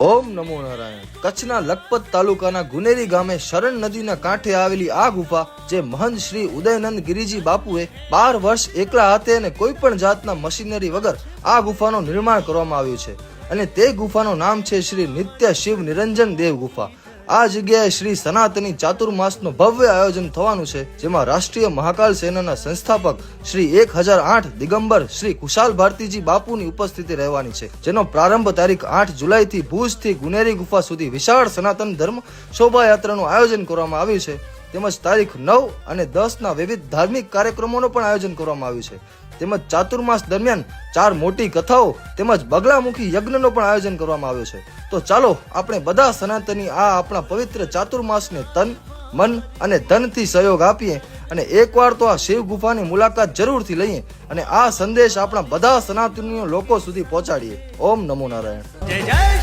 ઓમ નમો નારાયણ। કચ્છના લખપત તાલુકાના ગુનેરી ગામે શરણ નદીના કાંઠે આવેલી આ ગુફા જે મહંત શ્રી ઉદયનંદ ગિરિજી બાપુએ 12 વર્ષ એકલા હાથે અને કોઈ પણ જાતના મશીનરી વગર આ ગુફાનું નિર્માણ કરવામાં આવ્યું છે અને તે ગુફાનું નામ છે શ્રી નિત્ય શિવ નિરંજન દેવ ગુફા। આ જગ્યાએ શ્રી સનાતની ચાતુર્માસનું ભવ્ય આયોજન થવાનું છે, જેમાં રાષ્ટ્રીય મહાકાલ સેનાના સંસ્થાપક શ્રી 1008 દિગંબર શ્રી કુશાલ ભારતીજી બાપુની ઉપસ્થિતિ રહેવાની છે, જેનો પ્રારંભ તારીખ 8 જુલાઈથી ભુજથી ગુનેરી ગુફા સુધી વિશાળ સનાતન ધર્મ શોભાયાત્રાનું આયોજન કરવામાં આવ્યું છે, તેમજ તારીખ 9 અને 10 ના વિવિધ ધાર્મિક કાર્યક્રમોનું પણ આયોજન કરવામાં આવ્યું છે, તેમજ ચાતુર્માસ દરમિયાન 4 મોટી કથાઓ તેમજ બગલામુખી યજ્ઞનો પણ આયોજન કરવામાં આવ્યો છે। તો ચાલો આપણે બધા સનાતની આ આપણા પવિત્ર ચાતુર્માસને તન, મન અને ધનથી સહયોગ આપીએ અને એકવાર તો આ શિવ ગુફાની મુલાકાત જરૂરથી લઈએ અને આ સંદેશ આપણા બધા સનાતનીય લોકો સુધી પહોંચાડીએ। ઓમ નમો નારાયણ। જય જય